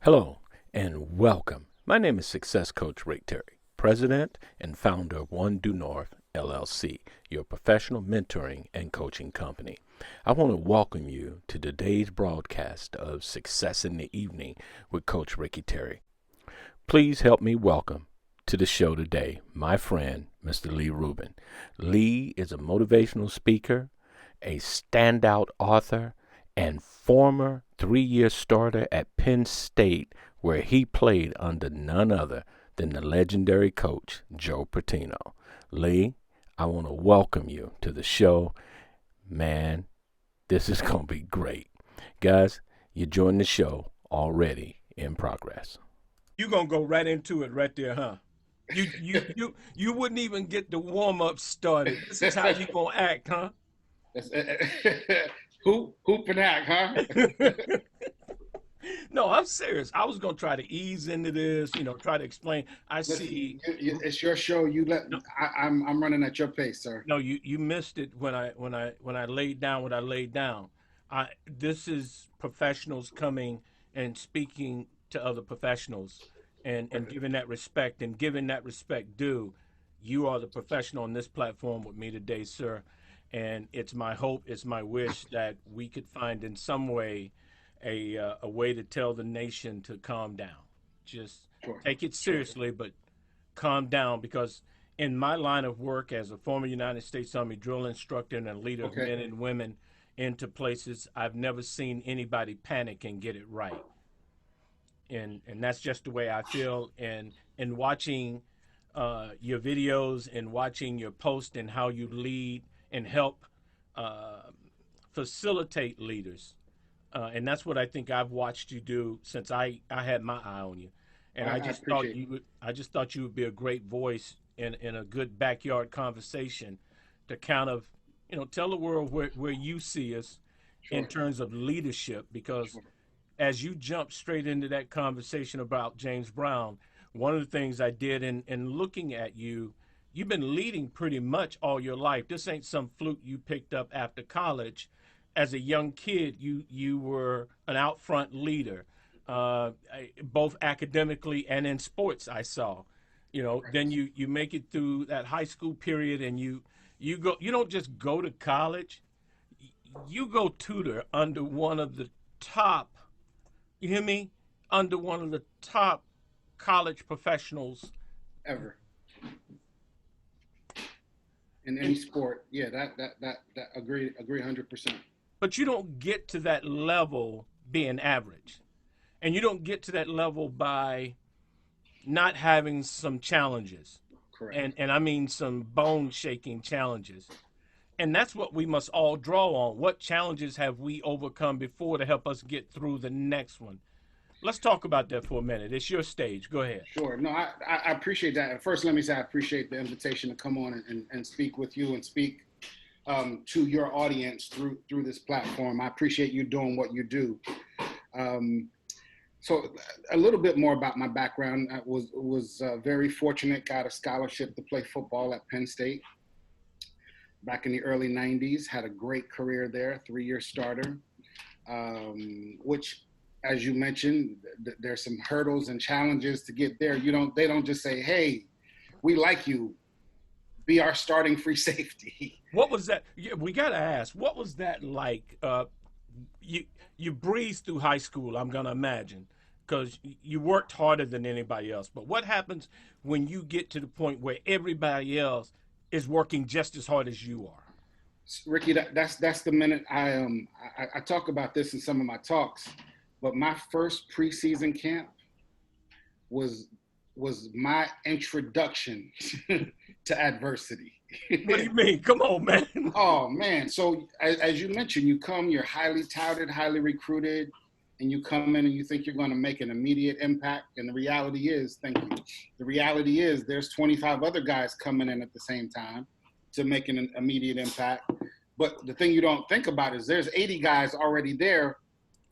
Hello and welcome. My name is Success Coach Rick Terry, President and founder of One Due North LLC, your professional mentoring and coaching company. I want to welcome you to today's broadcast of Success in the Evening with Coach Ricky Terry. Please help me welcome to the show today my friend, Mr. Lee Rubin. Lee is a motivational speaker, a standout author, and former 3-year starter at Penn State, where he played under none other than the legendary coach, Joe Patino. Lee, I want to welcome you to the show. Man, this is going to be great. Guys, you joined the show already in progress. You gonna go right into it right there, huh? You wouldn't even get the warm up started. This is how you gonna act, huh? Hoop and act, huh? No, I'm serious. I was gonna try to ease into this, try to explain. I Listen, see. it's your show. You let No, I'm running at your pace, sir. no, you missed it when I laid down what I laid down. I This is professionals coming and speaking to other professionals and Perfect. giving that respect and giving that respect due. You are the professional on this platform with me today, sir. And it's my hope, it's my wish that we could find in some way a way to tell the nation to calm down. Just Sure, take it sure. seriously, but calm down because in my line of work as a former United States Army drill instructor and a leader of Okay. men and women into places, I've never seen anybody panic and get it right. And that's just the way I feel. And watching your videos and watching your post and how you lead and help uh, facilitate leaders. And that's what I think I've watched you do since I had my eye on you. And I appreciate. I just thought you would be a great voice in a good backyard conversation to kind of, tell the world where you see us in Sure, terms of leadership because sure. as you jump straight into that conversation about James Brown, one of the things I did in looking at you, you've been leading pretty much all your life. This ain't some fluke you picked up after college. As a young kid, you were an out front leader, both academically and in sports. I saw, then Correct. you make it through that high school period, and you go. You don't just go to college. You go tutor under one of the top, you hear me? Under one of the top college professionals. Ever in any And sport, yeah. That agree 100%. but you don't get to that level being average. And you don't get to that level by not having some challenges. Correct. And I mean some bone shaking challenges. And that's what we must all draw on. What challenges have we overcome before to help us get through the next one? Let's talk about that for a minute. It's your stage. Go ahead. Sure. No, I appreciate that. First, let me say I appreciate the invitation to come on and speak with you and speak to your audience through this platform. I appreciate you doing what you do. Um, so a little bit more about my background. I was very fortunate. Got a scholarship to play football at Penn State back in the early '90s. Had a great career there, 3-year starter. Which, as you mentioned, there's some hurdles and challenges to get there. They don't just say, "Hey, we like you, be our starting free safety." What was that? Yeah, we got to ask, what was that like? You you breezed through high school, I'm gonna imagine, because you worked harder than anybody else. But what happens when you get to the point where everybody else is working just as hard as you are? Ricky, that's the minute I talk about this in some of my talks, but my first preseason camp was was my introduction to adversity. What do you mean? Come on, man. Oh man! So as you mentioned, you come, you're highly touted, highly recruited, and you come in and you think you're going to make an immediate impact. And the reality is, thank you. The reality is, there's 25 other guys coming in at the same time to make an immediate impact. But the thing you don't think about is there's 80 guys already there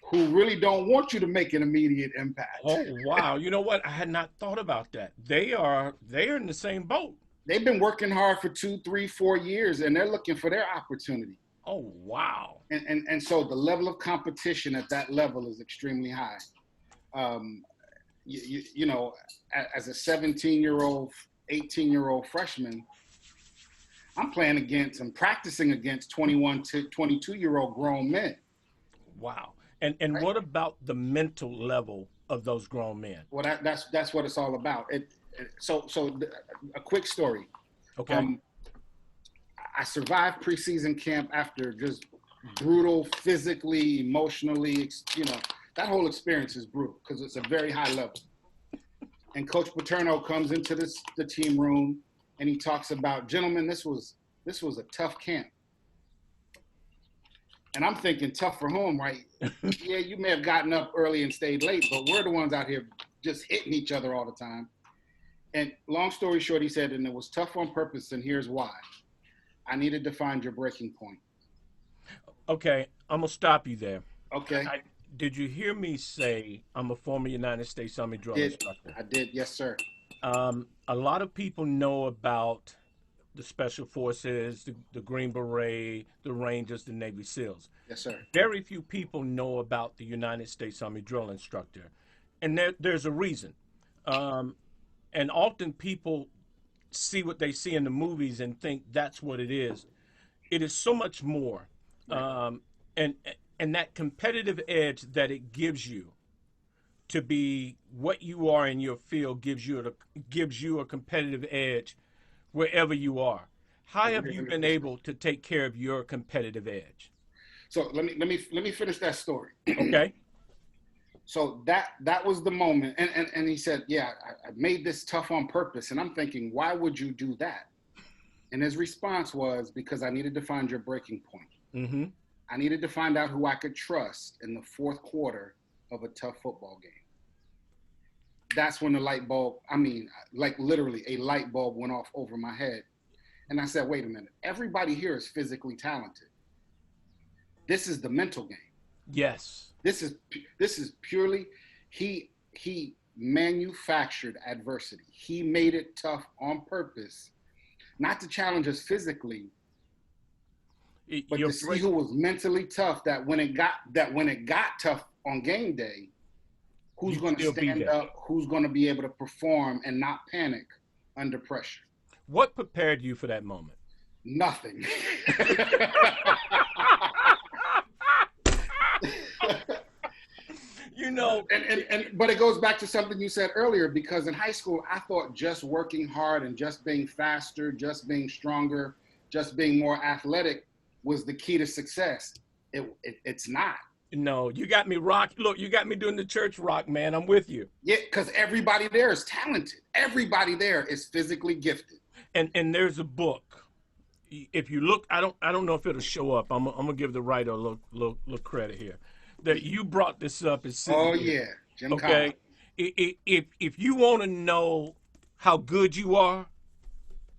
who really don't want you to make an immediate impact. Oh wow! You know what? I had not thought about that. They are in the same boat. They've been working hard for 2, 3, 4 years, and they're looking for their opportunity. Oh wow! And so the level of competition at that level is extremely high. Um, you know, as a 17-year-old, 18-year-old freshman, I'm playing against and practicing against 21 to 22-year-old grown men. Wow. And Right? what about the mental level of those grown men? Well, that's what it's all about. A quick story. Okay. Um, I survived preseason camp after just brutal, physically, emotionally. You know, that whole experience is brutal because it's a very high level. And Coach Paterno comes into the team room and he talks about, gentlemen, this was a tough camp. And I'm thinking, tough for whom, right? Yeah, you may have gotten up early and stayed late, but we're the ones out here just hitting each other all the time. And long story short, he said, and it was tough on purpose, and here's why. I needed to find your breaking point. Okay, I'm gonna stop you there. Okay. Did you hear me say I'm a former United States Army drill instructor? I did. Yes, sir. A lot of people know about the Special Forces, the Green Beret, the Rangers, the Navy SEALs. Yes, sir. Very few people know about the United States Army drill instructor, and there's a reason. And often people see what they see in the movies and think that's what it is. It is so much more, Right. and and that competitive edge that it gives you to be what you are in your field gives you a competitive edge wherever you are. How have Agree you been 100%. able to take care of your competitive edge? So let me finish that story. Okay. So that was the moment, and he said, yeah, I made this tough on purpose, and I'm thinking, why would you do that? And his response was, because I needed to find your breaking point. Mm-hmm. I needed to find out who I could trust in the fourth quarter of a tough football game. That's when the light bulb, I mean, like literally a light bulb went off over my head. And I said, wait a minute, everybody here is physically talented. This is the mental game. Yes. This is purely he manufactured adversity. He made it tough on purpose, not to challenge us physically, but You're to see who was mentally tough. That when it got tough on game day, who's you going to still be stand there. up, who's going to be able to perform and not panic under pressure. What prepared you for that moment? Nothing. You know, But it goes back to something you said earlier, because in high school I thought just working hard and just being faster, just being stronger, just being more athletic was the key to success. It's not. no, you got me rock. Look, you got me doing the church rock, man. I'm with you. Yeah, because everybody there is talented. Everybody there is physically gifted. And there's a book. If you look, I don't know if it'll show up. I'm gonna give the writer a little credit here. That you brought this up is sitting Oh here. yeah, Jim Okay. Collins. If you want to know how good you are,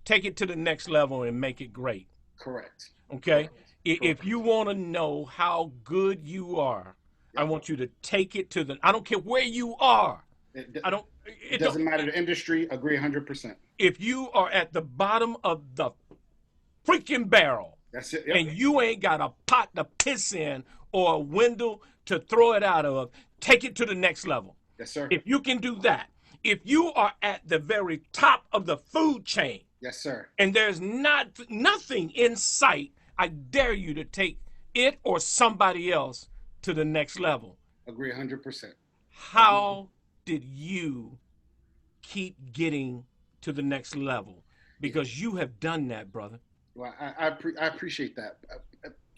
take it to the next level and make it great. Correct. Okay. Correct. If you want to know how good you are, I Yep. want you to take it to the. I don't care where you are. I don't. It doesn't matter the industry. Agree 100%. If you are at the bottom of the freaking barrel That's it. Yep. and you ain't got a pot to piss in or a window to throw it out of, take it to the next level. Yes, sir. If you can do that, if you are at the very top of the food chain Yes, sir. and there's nothing in sight, I dare you to take it or somebody else to the next level. Agree 100%. How did you keep getting to the next level? Because you have done that, brother. Well, I appreciate that.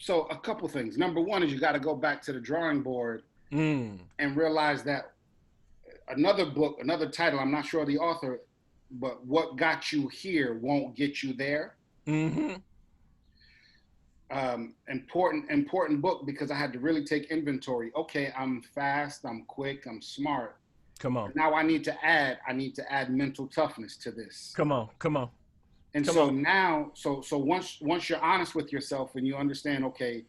So a couple things. Number one is you got to go back to the drawing board and realize that another book, another title, I'm not sure of the author, but what got you here won't get you there. Mm-hmm. Important book, because I had to really take inventory. Okay, I'm fast, I'm quick, I'm smart. Come on. Now I need to add mental toughness to this. Come on. And Come so on. now, so once you're honest with yourself and you understand, okay,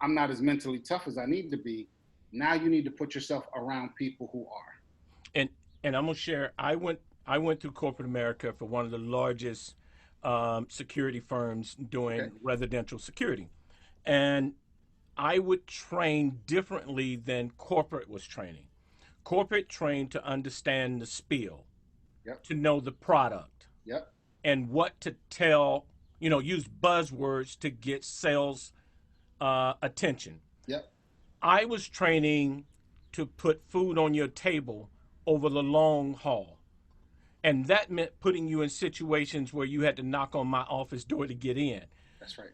I'm not as mentally tough as I need to be. Now you need to put yourself around people who are. And I'm gonna share. I went through corporate America for one of the largest security firms doing Okay. residential security, and I would train differently than corporate was training. corporate trained to understand the spiel, Yep. to know the product, Yep. and what to tell, use buzzwords to get sales attention. Yep. I was training to put food on your table over the long haul. And that meant putting you in situations where you had to knock on my office door to get in. That's right.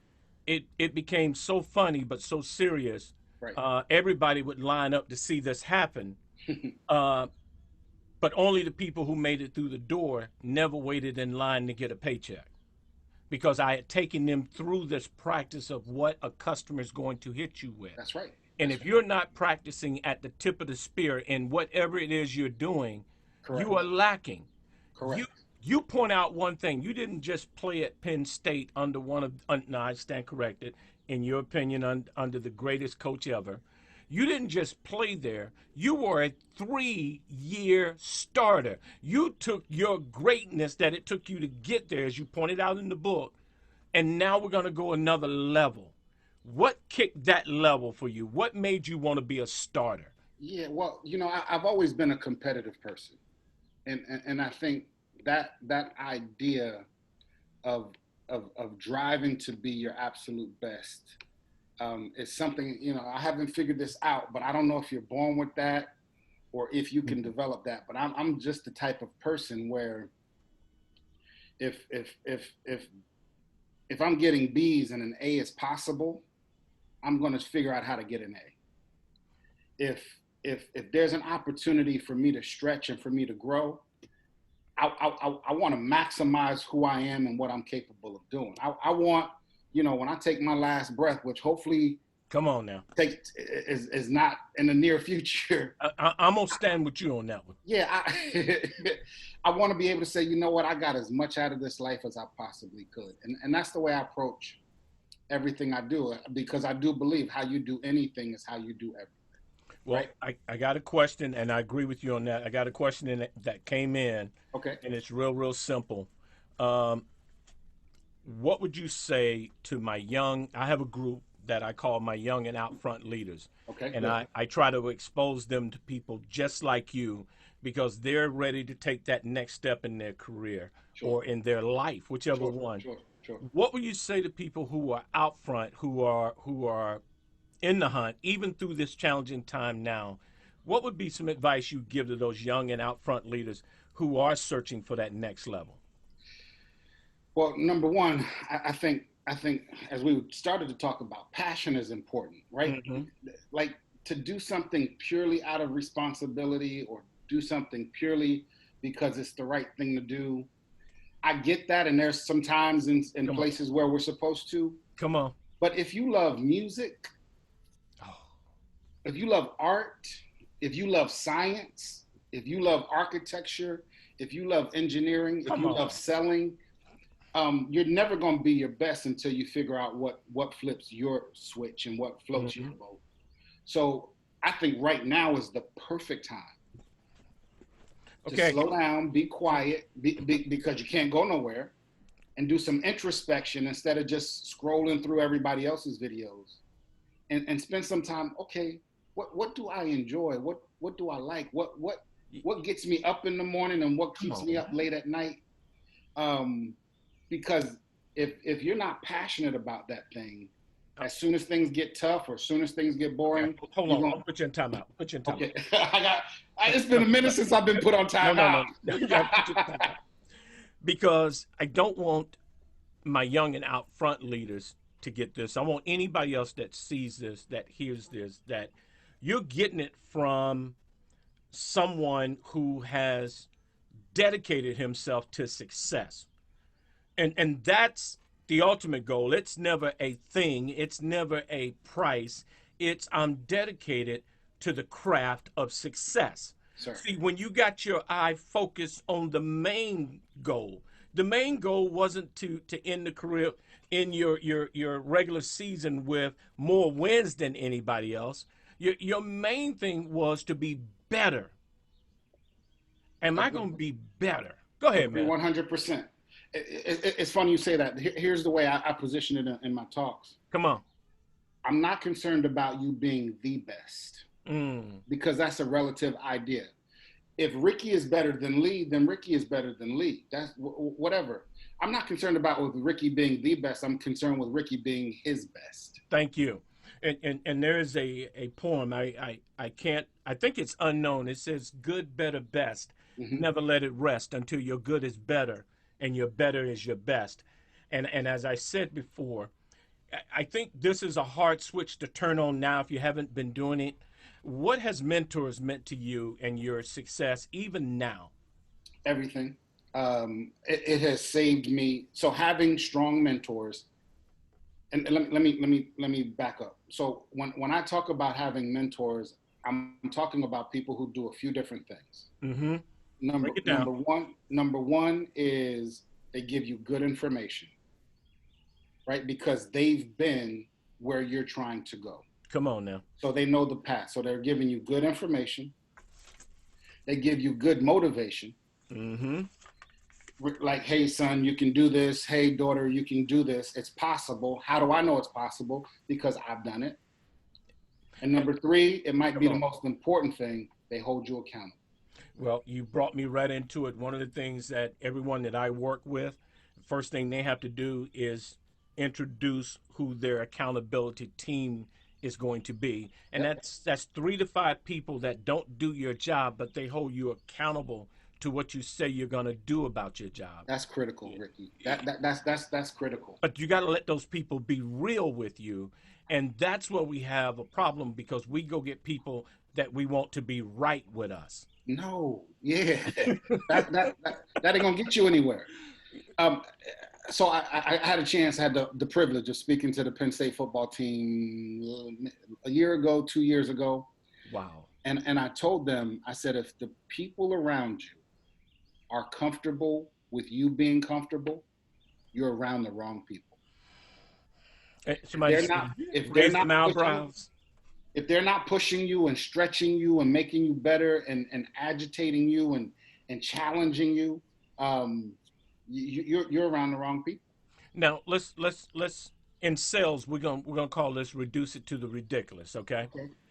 It became so funny but so serious. Right. Everybody would line up to see this happen, uh, but only the people who made it through the door never waited in line to get a paycheck, because I had taken them through this practice of what a customer is going to hit you with. That's right. And That's if you're not practicing at the tip of the spear in whatever it is you're doing, Correct. you are lacking. Correct. You point out one thing. You didn't just play at Penn State under one of, no, I stand corrected, in your opinion, under the greatest coach ever. You didn't just play there. You were a 3-year starter. You took your greatness that it took you to get there, as you pointed out in the book, and now we're going to go another level. What kicked that level for you? What made you want to be a starter? Yeah, well, I've always been a competitive person, and I think that idea of driving to be your absolute best is something, I haven't figured this out, but I don't know if you're born with that or if you can develop that. But I'm just the type of person where if I'm getting B's and an A is possible, I'm going to figure out how to get an A. If there's an opportunity for me to stretch and for me to grow, I want to maximize who I am and what I'm capable of doing. I want, when I take my last breath, which hopefully come on now is not in the near future. I'm gonna stand with you on that one. Yeah, I want to be able to say, you know what, I got as much out of this life as I possibly could, and that's the way I approach everything I do, because I do believe how you do anything is how you do everything. Well, right? I got a question, and I agree with you on that. I got a question that came in. Okay. And it's real simple. What would you say to I have a group that I call my young and out front leaders. Okay. And I try to expose them to people just like you, because they're ready to take that next step in their career or in their life, whichever one. Sure. What would you say to people who are out front, who are in the hunt, even through this challenging time now? What would be some advice you give to those young and out front leaders who are searching for that next level? Well, number one, I think as we started to talk about, passion is important, right? Mm-hmm. Like, to do something purely out of responsibility or do something purely because it's the right thing to do. I get that, and there's some times in places where we're supposed to. Come on. But if you love music, if you love art, if you love science, if you love architecture, if you love engineering, if you love selling, you're never going to be your best until you figure out what flips your switch and what floats your boat. So I think right now is the perfect time to slow down, be quiet, because you can't go nowhere, and do some introspection instead of just scrolling through everybody else's videos, and spend some time. Okay, what do I enjoy? What do I like? What gets me up in the morning and what keeps me up late at night? Because if you're not passionate about that thing, as soon as things get tough or as soon as things get boring, hold on, I'll put you in timeout. Okay, it's been a minute since I've been put on timeout. No. Because I don't want my young and out front leaders to get this. I want anybody else that sees this, that hears this, that you're getting it from someone who has dedicated himself to success. And that's the ultimate goal. It's never a thing. It's never a price. It's I'm dedicated to the craft of success. Sir. See, when you got your eye focused on the main goal wasn't to end the career in your regular season with more wins than anybody else. Your main thing was to be better. Am I going to be better? Go ahead, man. 100%. It's funny you say that. Here's the way I position it in my talks. Come on. I'm not concerned about you being the best. because that's a relative idea. If Ricky is better than Lee, then Ricky is better than Lee. That's whatever. I'm not concerned about with Ricky being the best. I'm concerned with Ricky being his best. Thank you. And there is a poem. I can't, I think it's unknown. It says, good, better, best. Mm-hmm. Never let it rest until your good is better and your better is your best. And as I said before, I think this is a hard switch to turn on now if you haven't been doing it. What has mentors meant to you and your success even now? Everything. It has saved me. So having strong mentors, and let me back up. So when I talk about having mentors, I'm talking about people who do a few different things. Mm-hmm. Break it down. Number one is they give you good information, right? Because they've been where you're trying to go. Come on now. So they know the path. So they're giving you good information. They give you good motivation. Mm-hmm. Like, hey, son, you can do this. Hey, daughter, you can do this. It's possible. How do I know it's possible? Because I've done it. And number three, it might be the most important thing, they hold you accountable. Well, you brought me right into it. One of the things that everyone that I work with, the first thing they have to do is introduce who their accountability team is going to be. And that's 3 to 5 people that don't do your job, but they hold you accountable to what you say you're going to do about your job. That's critical, Ricky. That's critical. But you got to let those people be real with you. And that's where we have a problem, because we go get people that we want to be right with us. No, yeah, that ain't gonna get you anywhere. So I had a chance, I had the privilege of speaking to the Penn State football team a year ago, 2 years ago. Wow. And I told them, I said, if the people around you are comfortable with you being comfortable, you're around the wrong people. If they're not pushing you and stretching you and making you better and agitating you and challenging you, you're around the wrong people. Now let's in sales we're gonna call this reduce it to the ridiculous. Okay.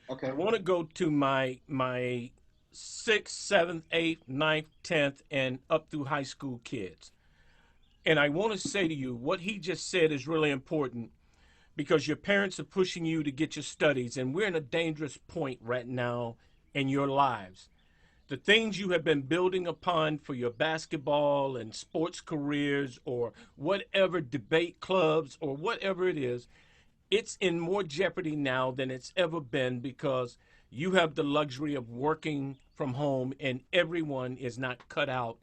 Okay. I want to go to my 6th, 7th, 8th, 9th, 10th, and up through high school kids, and I want to say to you what he just said is really important. Because your parents are pushing you to get your studies, and we're in a dangerous point right now in your lives. The things you have been building upon for your basketball and sports careers, or whatever, debate clubs or whatever it is, it's in more jeopardy now than it's ever been, because you have the luxury of working from home, and everyone is not cut out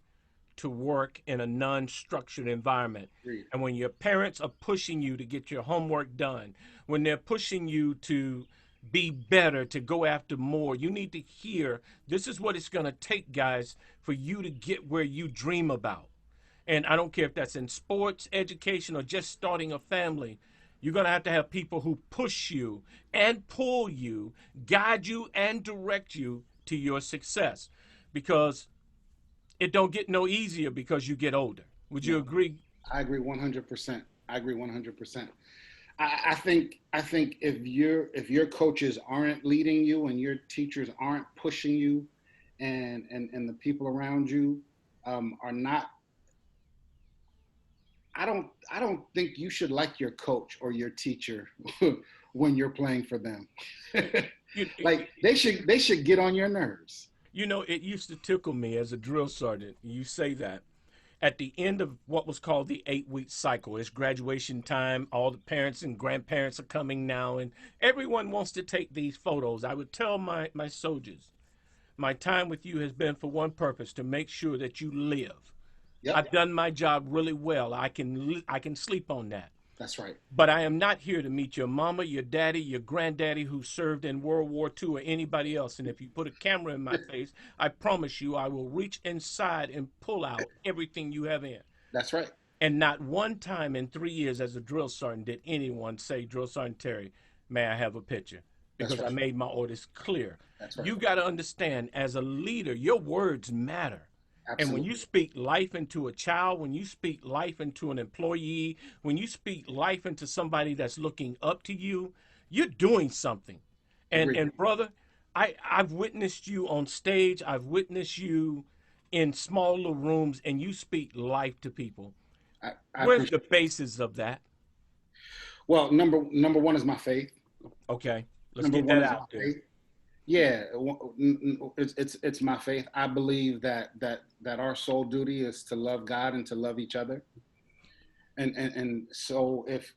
to work in a non-structured environment. And when your parents are pushing you to get your homework done, when they're pushing you to be better, to go after more, you need to hear, this is what it's going to take, guys, for you to get where you dream about. And I don't care if that's in sports, education, or just starting a family. You're going to have people who push you and pull you, guide you and direct you to your success. Because it don't get no easier because you get older. Would you agree? I agree 100%. I agree 100%. I think if your coaches aren't leading you and your teachers aren't pushing you, and the people around you are not, I don't think you should like your coach or your teacher when you're playing for them. Like they should get on your nerves. You know, it used to tickle me as a drill sergeant. You say that at the end of what was called the 8-week cycle, it's graduation time. All the parents and grandparents are coming now, and everyone wants to take these photos. I would tell my soldiers, my time with you has been for one purpose, to make sure that you live. Yep. I've done my job really well. I can sleep on that. That's right. But I am not here to meet your mama, your daddy, your granddaddy who served in World War II, or anybody else. And if you put a camera in my face, I promise you I will reach inside and pull out everything you have in. That's right. And not one time in 3 years as a drill sergeant did anyone say, Drill Sergeant Terry, may I have a picture? Because I made my orders clear. That's right. You got to understand, as a leader, your words matter. Absolutely. And when you speak life into a child, when you speak life into an employee, when you speak life into somebody that's looking up to you, you're doing something. And brother, I've witnessed you on stage. I've witnessed you in smaller rooms, and you speak life to people. I Where's appreciate. the basis of that? Well, number one is my faith. Okay, let's Number get one that is my out there. faith. Yeah, it's my faith. I believe that our sole duty is to love God and to love each other. And so if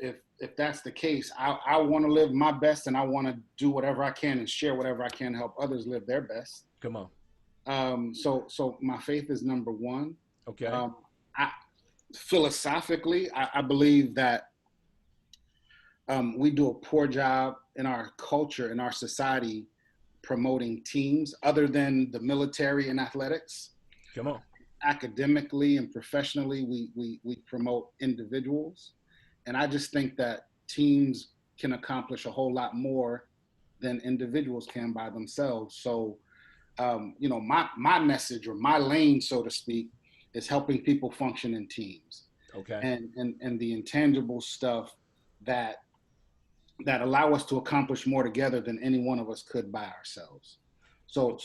that's the case, I want to live my best, and I want to do whatever I can and share whatever I can to help others live their best. Come on. So my faith is number one. Okay. I philosophically, I believe that we do a poor job in our culture, in our society, promoting teams other than the military and athletics. Come on. Academically and professionally, we promote individuals. And I just think that teams can accomplish a whole lot more than individuals can by themselves. So, my message, or my lane, so to speak, is helping people function in teams. Okay. And the intangible stuff that allow us to accomplish more together than any one of us could by ourselves. So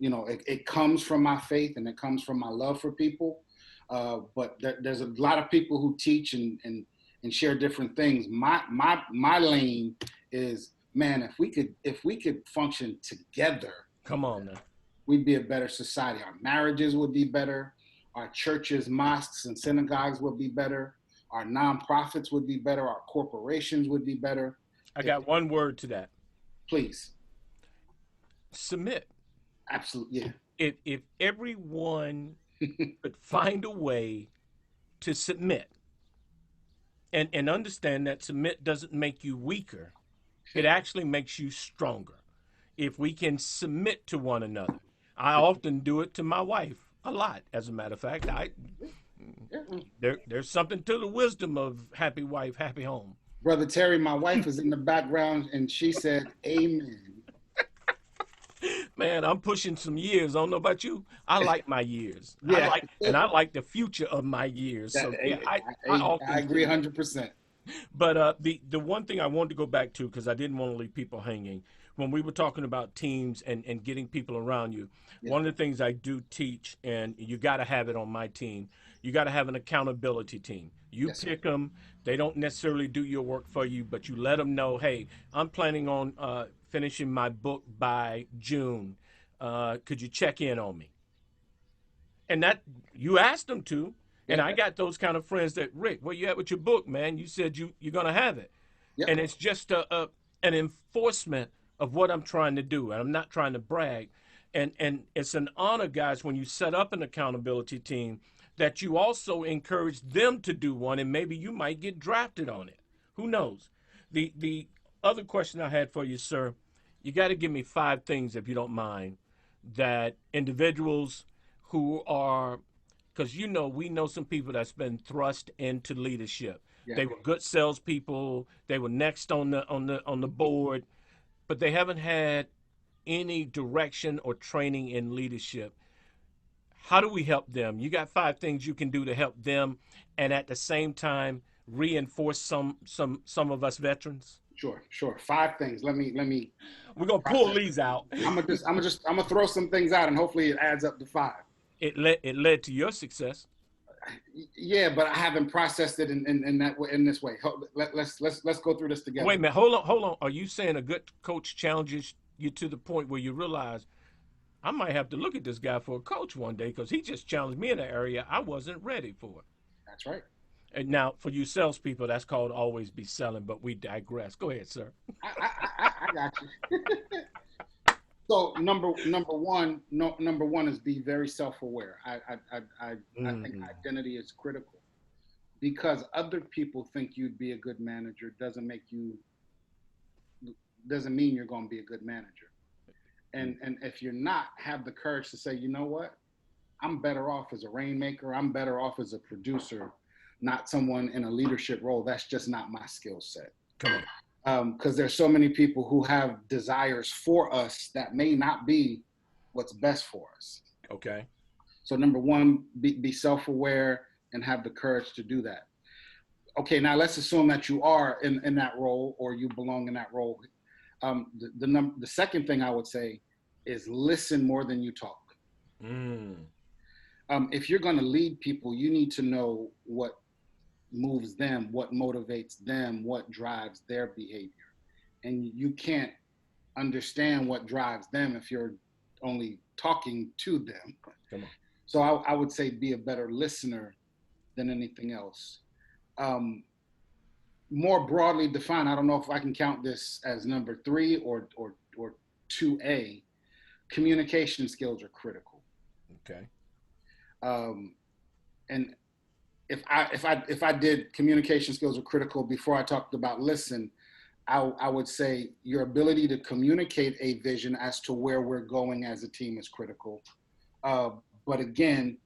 it comes from my faith, and it comes from my love for people. But there's a lot of people who teach and share different things. My lane is, man, if we could function together, come on now, we'd be a better society. Our marriages would be better. Our churches, mosques, and synagogues would be better. Our nonprofits would be better. Our corporations would be better. I got one word to that. Please. Submit. Absolutely, yeah. If everyone could find a way to submit, and understand that submit doesn't make you weaker, it actually makes you stronger. If we can submit to one another, I often do it to my wife a lot. As a matter of fact, there's something to the wisdom of happy wife, happy home. Brother Terry, my wife is in the background, and she said, "Amen." Man, I'm pushing some years. I don't know about you. I like my years. Yeah. I like the future of my years. So yeah, I often agree 100%. But the one thing I wanted to go back to, because I didn't want to leave people hanging, when we were talking about teams and getting people around you, one of the things I do teach, and you got to have it on my team, you got to have an accountability team. You pick them. They don't necessarily do your work for you, but you let them know, hey, I'm planning on finishing my book by June. Could you check in on me? And that you asked them to. And I got those kind of friends that, Rick, where you at with your book, man? You said you're going to have it. Yep. And it's just an enforcement of what I'm trying to do. And I'm not trying to brag. And it's an honor, guys, when you set up an accountability team, that you also encourage them to do one, and maybe you might get drafted on it. Who knows? The other question I had for you, sir, you got to give me 5 things, if you don't mind, that individuals who are, because we know some people that's been thrust into leadership. Yeah. They were good salespeople. They were next on the board, but they haven't had any direction or training in leadership. How do we help them? You got 5 things you can do to help them, and at the same time reinforce some of us veterans. Sure. 5 things. Let me. We're gonna pull these out. I'm gonna throw some things out, and hopefully it adds up to 5. It led to your success. Yeah, but I haven't processed it in this way. Let's go through this together. Wait a minute. Hold on. Are you saying a good coach challenges you to the point where you realize, I might have to look at this guy for a coach one day, because he just challenged me in an area I wasn't ready for? That's right. And now, for you salespeople, that's called always be selling, but we digress. Go ahead, sir. I got you. So number one is be very self-aware. I think identity is critical, because other people think you'd be a good manager doesn't mean you're going to be a good manager. And if you're not, have the courage to say, you know what, I'm better off as a rainmaker. I'm better off as a producer, not someone in a leadership role. That's just not my skill set. Come on. Because there's so many people who have desires for us that may not be what's best for us. Okay. So number one, be self-aware and have the courage to do that. Okay, now let's assume that you are in that role, or you belong in that role. The second thing I would say is listen more than you talk. If you're going to lead people, you need to know what moves them, what motivates them, what drives their behavior. And you can't understand what drives them if you're only talking to them. Come on. So I would say be a better listener than anything else. More broadly defined, I don't know if I can count this as number 3 or 2A. Communication skills are critical. Okay. And if I did communication skills are critical before I talked about listen, I would say your ability to communicate a vision as to where we're going as a team is critical. But again,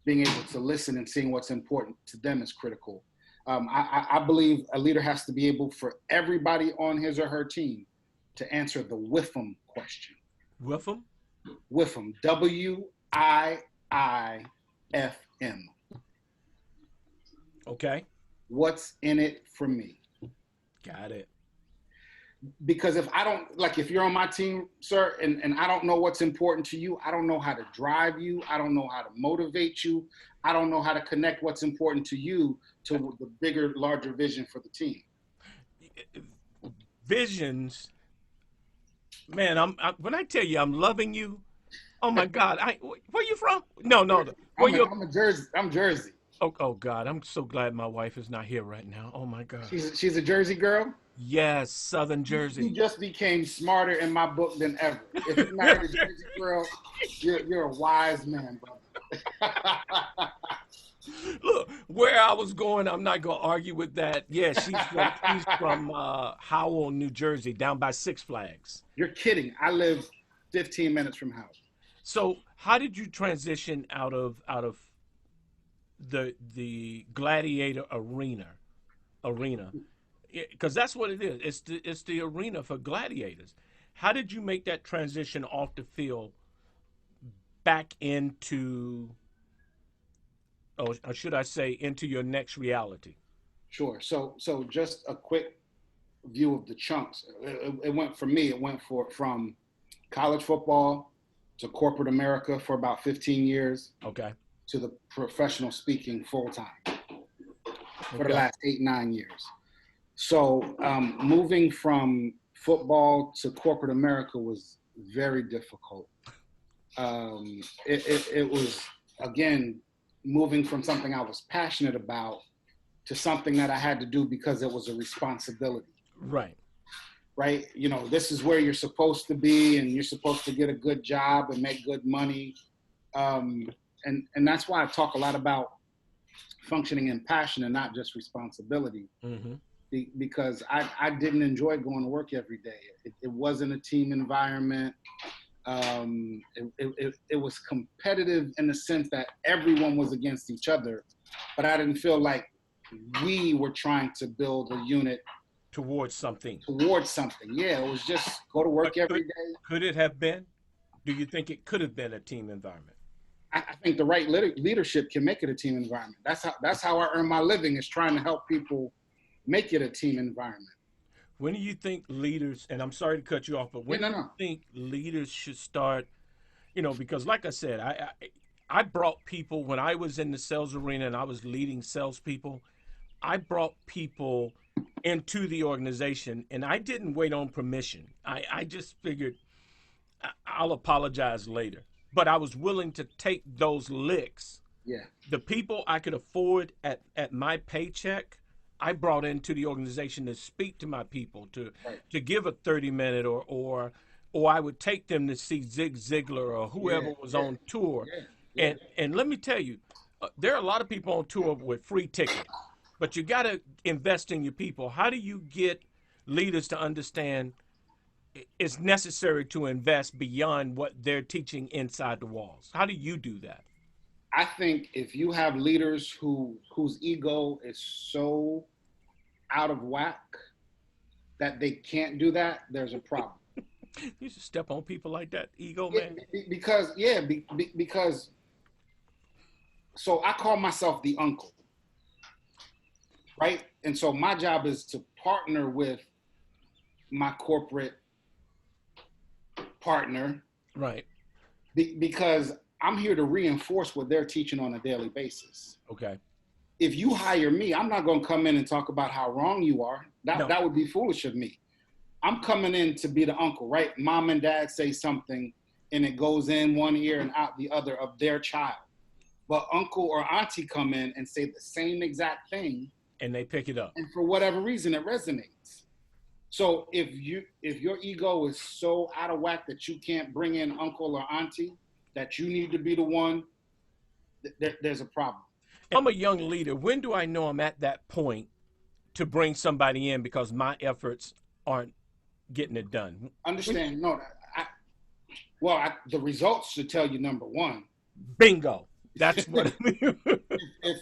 being able to listen and seeing what's important to them is critical. I believe a leader has to be able for everybody on his or her team to answer the WIFM question. WIFM? WIFM, WIIFM. Okay. What's in it for me? Got it. Because if you're on my team, sir, and I don't know what's important to you, I don't know how to drive you, I don't know how to motivate you, I don't know how to connect what's important to you to the bigger, larger vision for the team. Visions, man, when I tell you I'm loving you, oh my God, where you from? No. I'm Jersey. Oh God, I'm so glad my wife is not here right now. Oh my God. She's a Jersey girl? Yes, Southern Jersey. You just became smarter in my book than ever. If you're married a Jersey girl, you're a wise man, brother. Look, where I was going, I'm not gonna argue with that. Yeah, she's from Howell, New Jersey, down by Six Flags. You're kidding. I live 15 minutes from Howell. So how did you transition out of the gladiator arena? Because that's what it is. It's the arena for gladiators. How did you make that transition off the field back into, or should I say, into your next reality? Sure. So just a quick view of the chunks. It went for me. It went from college football to corporate America for about 15 years. Okay. To the professional speaking full time for the last 8-9 years. So moving from football to corporate America was very difficult. It was, again, moving from something I was passionate about to something that I had to do because it was a responsibility. Right. Right? You know, this is where you're supposed to be and you're supposed to get a good job and make good money. And that's why I talk a lot about functioning in passion and not just responsibility. Mm-hmm. Because I didn't enjoy going to work every day. It wasn't a team environment. It was competitive in the sense that everyone was against each other, but I didn't feel like we were trying to build a unit towards something. Yeah, it was just go to work every day. Could it have been? Do you think it could have been a team environment? I think the right leadership can make it a team environment. That's how I earn my living, is trying to help people make it a team environment. When do you think leaders, and I'm sorry to cut you off, but when do you think leaders should start, because like I said, I brought people, when I was in the sales arena and I was leading salespeople, I brought people into the organization and I didn't wait on permission. I just figured I'll apologize later. But I was willing to take those licks. Yeah. The people I could afford at my paycheck, I brought into the organization to speak to my people, to give a 30-minute or I would take them to see Zig Ziglar or whoever was on tour. Yeah. And let me tell you, there are a lot of people on tour with free tickets, but you got to invest in your people. How do you get leaders to understand it's necessary to invest beyond what they're teaching inside the walls? How do you do that? I think if you have leaders whose ego is so out of whack that they can't do that, there's a problem. You should step on people like that, ego man. Because so I call myself the uncle, right? And so my job is to partner with my corporate partner, Right. because I'm here to reinforce what they're teaching on a daily basis. Okay. If you hire me, I'm not going to come in and talk about how wrong you are. No. That would be foolish of me. I'm coming in to be the uncle, right? Mom and dad say something and it goes in one ear and out the other of their child. But uncle or auntie come in and say the same exact thing, And they pick it up. and for whatever reason it resonates. So if your ego is so out of whack that you can't bring in uncle or auntie, that you need to be the one, there's a problem. I'm a young leader. When do I know I'm at that point to bring somebody in because my efforts aren't getting it done? Understand? No, the results should tell you number one. Bingo. That's what I mean.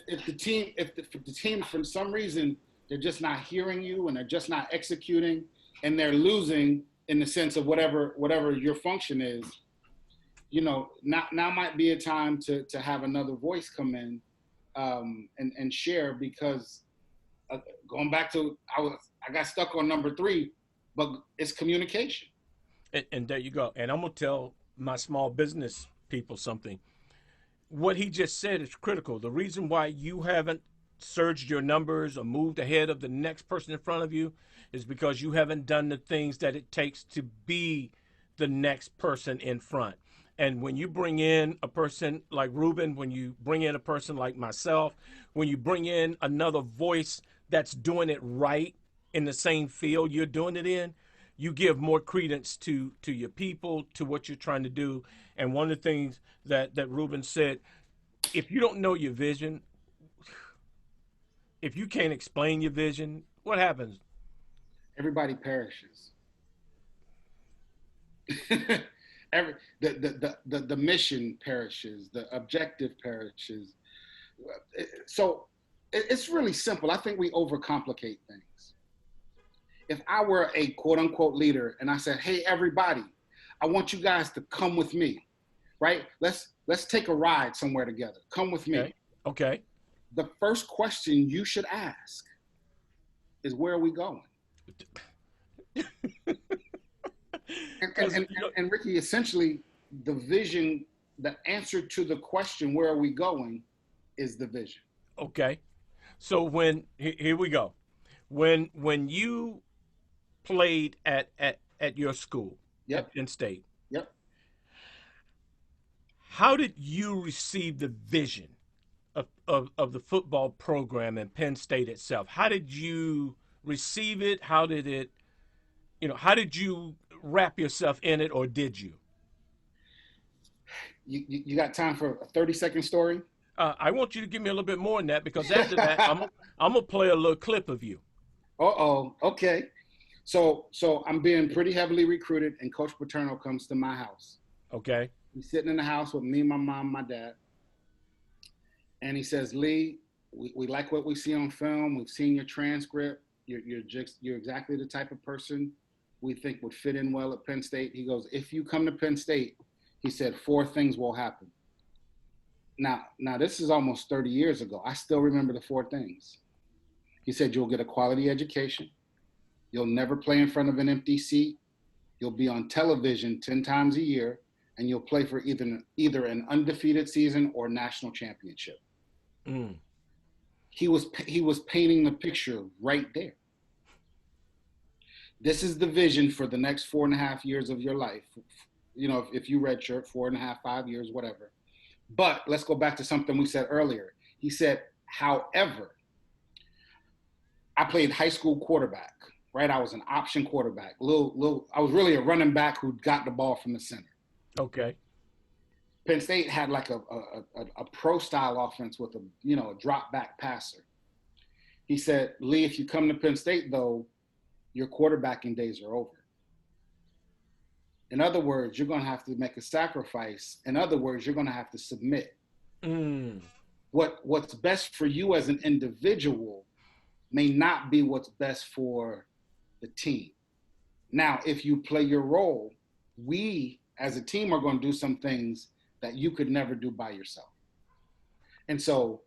if the team for some reason they're just not hearing you and they're just not executing and they're losing in the sense of whatever your function is, now might be a time to have another voice come in and share, because going back to I got stuck on number 3, but it's communication. And there you go. And I'm gonna tell my small business people something. What he just said is critical. The reason why you haven't surged your numbers or moved ahead of the next person in front of you is because you haven't done the things that it takes to be the next person in front. And when you bring in a person like Rubin, when you bring in a person like myself, when you bring in another voice that's doing it right in the same field you're doing it in, you give more credence to your people, to what you're trying to do. And one of the things that Rubin said, if you don't know your vision, if you can't explain your vision, what happens? Everybody perishes. The mission perishes, the objective perishes. So it's really simple. I think we overcomplicate things. If I were a quote unquote leader and I said, hey, everybody, I want you guys to come with me, right? Let's take a ride somewhere together. Come with me. Okay. The first question you should ask is, where are we going? and Ricky, essentially, the vision, the answer to the question, where are we going, is the vision. Okay. So here we go. When you played at your school, Yep. at Penn State, Yep. how did you receive the vision of the football program in Penn State itself? How did you receive it? How did you wrap yourself in it, or did you? You got time for a 30-second story? I want you to give me a little bit more than that, because after that, I'm gonna play a little clip of you. Okay. So I'm being pretty heavily recruited, and Coach Paterno comes to my house. Okay. He's sitting in the house with me, my mom, my dad. And he says, Lee, we like what we see on film. We've seen your transcript. You're exactly the type of person we think would fit in well at Penn State. He goes, if you come to Penn State, he said, 4 things will happen. Now this is almost 30 years ago. I still remember the 4 things. He said, you'll get a quality education. You'll never play in front of an empty seat. You'll be on television 10 times a year, and you'll play for either an undefeated season or national championship. Mm. He was painting the picture right there. This is the vision for the next 4.5 years of your life. If you redshirt 4.5, 5 years, whatever. But let's go back to something we said earlier. He said, however, I played high school quarterback, right? I was an option quarterback. I was really a running back who got the ball from the center. Okay. Penn State had like a pro style offense with a drop back passer. He said, Lee, if you come to Penn State though, your quarterbacking days are over. In other words, you're going to have to make a sacrifice. In other words, you're going to have to submit. Mm. What's best for you as an individual may not be what's best for the team. Now, if you play your role, we as a team are going to do some things that you could never do by yourself. And so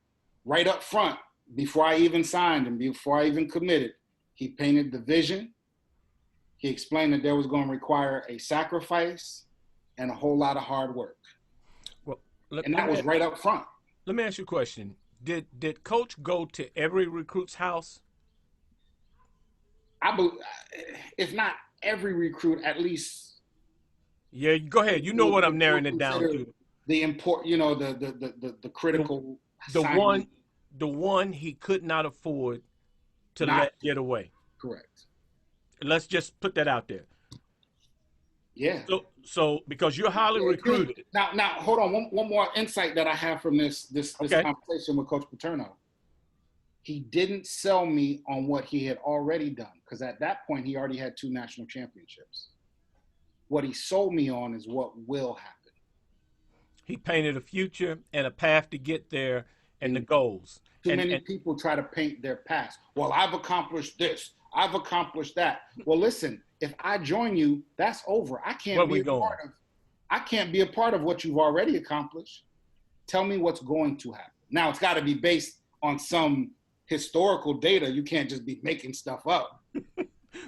right up front, before I even signed and before I even committed, he painted the vision. He explained that there was going to require a sacrifice and a whole lot of hard work. Well, And that was right up front. let me ask you a question. Did Coach go to every recruit's house? I believe, if not every recruit, at least. Yeah, go ahead. You know what I'm narrowing it down to. The import, the critical. The one he could not afford to let get away. Correct. Let's just put that out there. Yeah. So because you're highly recruited. Now, hold on. One more insight that I have from this conversation with Coach Paterno. He didn't sell me on what he had already done, because at that point he already had 2 national championships. What he sold me on is what will happen. He painted a future and a path to get there and the goals. Too many people try to paint their past. Well, I've accomplished this. I've accomplished that. Well, listen, if I join you, that's over. I can't be a part of what you've already accomplished. Tell me what's going to happen. Now, it's got to be based on some historical data. You can't just be making stuff up.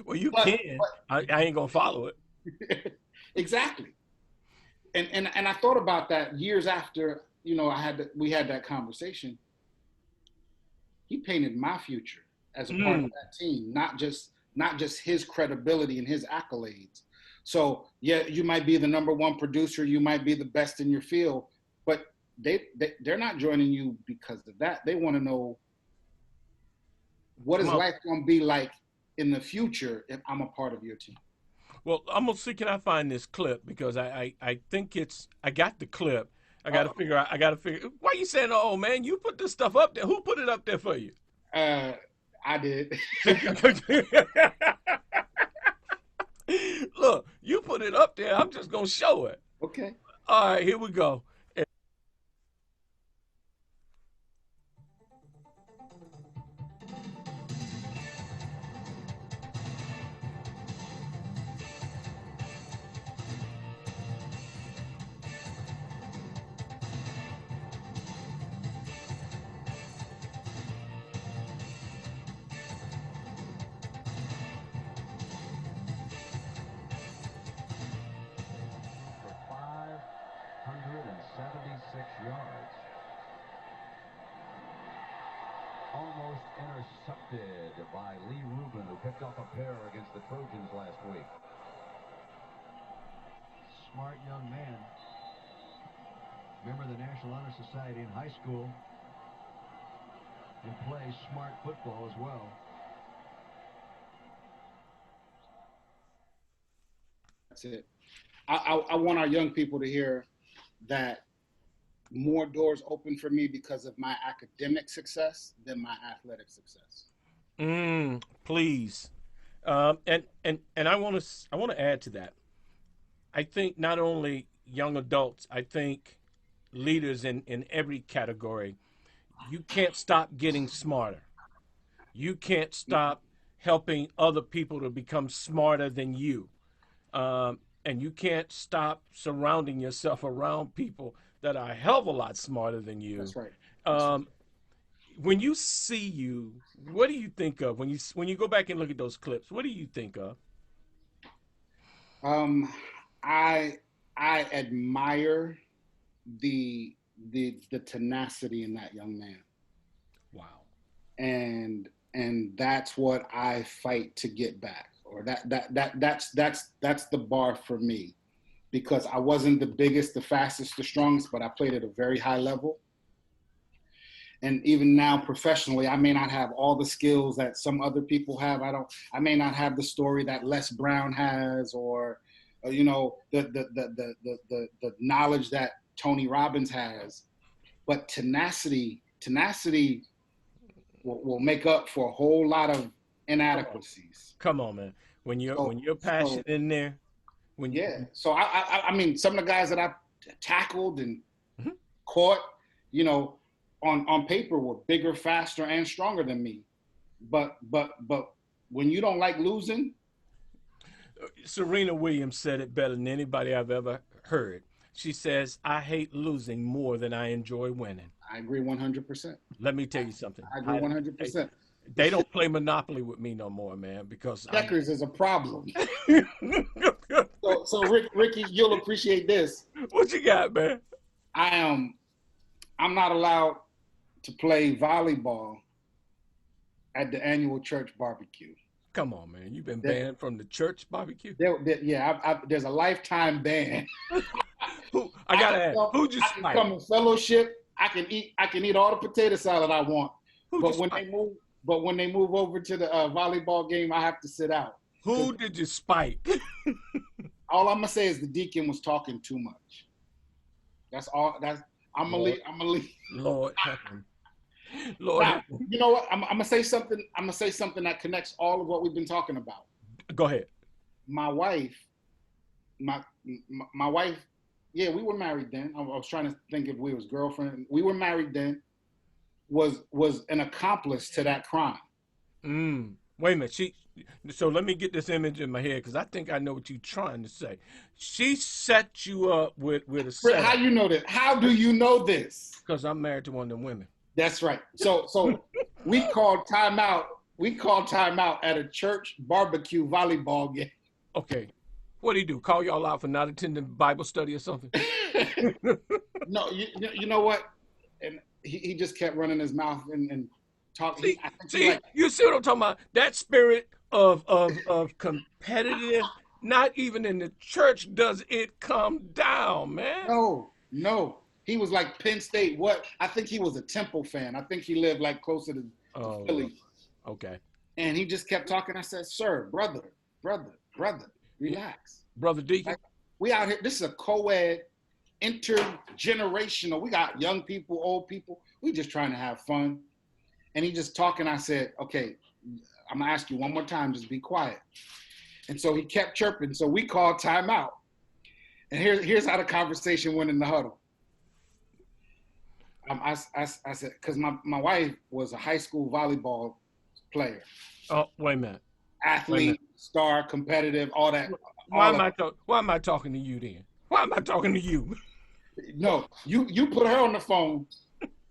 Well, you can. I ain't gonna follow it. Exactly. And I thought about that years after, we had that conversation. He painted my future as a part of that team, not just his credibility and his accolades. So yeah, you might be the number 1 producer, you might be the best in your field, but they're not joining you because of that. They want to know, what is life going to be like in the future if I'm a part of your team? Well, I'm gonna see. Can I find this clip, because I think I got the clip. I got to figure out. Why you saying, "Oh man, you put this stuff up there"? Who put it up there for you? I did. Look, you put it up there. I'm just gonna show it. Okay. All right, here we go. Yards. Almost intercepted by Lee Rubin, who picked off a pair against the Trojans last week. Smart young man. Member of the National Honor Society in high school. And plays smart football as well. That's it. I want our young people to hear that more doors open for me because of my academic success than my athletic success. Please. And I want to add to that. I think not only young adults, I think leaders in every category, you can't stop getting smarter. You can't stop helping other people to become smarter than you. And you can't stop surrounding yourself around people that are a hell of a lot smarter than you. That's right. When you see you, what do you think of when you go back and look at those clips? What do you think of? I admire the tenacity in that young man. Wow. And that's what I fight to get back. Or that's the bar for me, because I wasn't the biggest, the fastest, the strongest, but I played at a very high level. And even now professionally, I may not have all the skills that some other people have. I may not have the story that Les Brown has, or the knowledge that Tony Robbins has. But tenacity will make up for a whole lot of inadequacies. Come on, man. When you're passionate in there, So I mean, some of the guys that I tackled and caught, on paper were bigger, faster, and stronger than me. But when you don't like losing, Serena Williams said it better than anybody I've ever heard. She says, "I hate losing more than I enjoy winning." I agree 100%. Let me tell you something. I agree 100%. They don't play Monopoly with me no more, man, because checkers is a problem. So Ricky, you'll appreciate this. What you got, man? I'm not allowed to play volleyball at the annual church barbecue. Come on, man. You've been banned from the church barbecue. There's a lifetime ban. I gotta ask, who'd you I can spite? come in fellowship. I can eat all the potato salad I want. Who'd you spite? When they move over to the volleyball game, I have to sit out. Who did you spite? All I'm gonna say is the deacon was talking too much. That's all. I'm gonna leave. Lord heaven. Lord Now, heaven. you know what? I'm gonna say something. I'm gonna say something that connects all of what we've been talking about. Go ahead. My wife, my wife. Yeah, we were married then. I was trying to think if we was girlfriend. We were married then. Was an accomplice to that crime. Wait a minute. So let me get this image in my head because I think I know what you're trying to say. She set you up with a setup. How you know this? How do you know this? Because I'm married to one of them women. That's right. So we called timeout. We called timeout at a church barbecue volleyball game. Okay. What do he do? Call y'all out for not attending Bible study or something? No, you know what? And he just kept running his mouth and talking. You see what I'm talking about? That spirit of competitive, not even in the church does it come down, man. No. He was like Penn State. I think he was a Temple fan. I think he lived like closer to Philly. Okay. And he just kept talking. I said, sir, brother, relax. Brother Deacon. Like, we out here. This is a co-ed, intergenerational. We got young people, old people. We just trying to have fun. And he just talking. I said, okay, I'm gonna ask you one more time. Just be quiet. And so he kept chirping. So we called timeout. And here's how the conversation went in the huddle. I said, because my wife was a high school volleyball player. Oh, wait a minute. Athlete, star, competitive, all that. Why am I talking to you then? Why am I talking to you? No, you put her on the phone.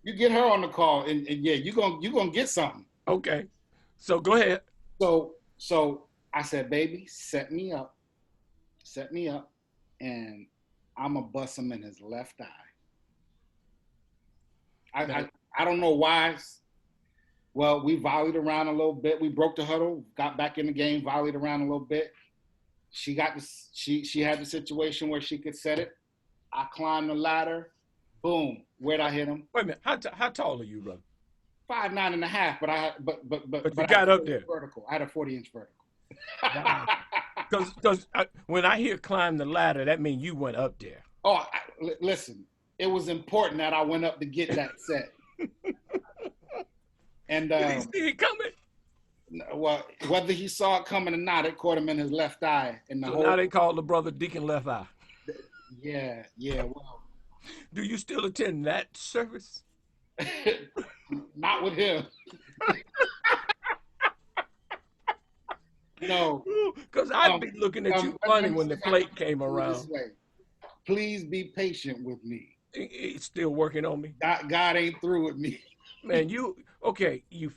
You get her on the call, and yeah, you gonna get something. Okay, so go ahead. So I said, baby, set me up, and I'm gonna bust him in his left eye. I don't know why. Well, we volleyed around a little bit. We broke the huddle, got back in the game, volleyed around a little bit. She had the situation where she could set it. I climbed the ladder. Boom. Where'd I hit him? Wait a minute. How tall are you, brother? 5'9.5", but you got up there. Vertical. I had a 40-inch vertical. Because when I hear climb the ladder, that means you went up there. Oh, listen. It was important that I went up to get that set. And did he see it coming? Well, whether he saw it coming or not, it caught him in his left eye. Now they call the brother Deacon Left Eye. Yeah. Well, do you still attend that service? Not with him. No. Because I'd be looking at you funny when the plate came around. Please be patient with me. It's still working on me. God ain't through with me. Man, you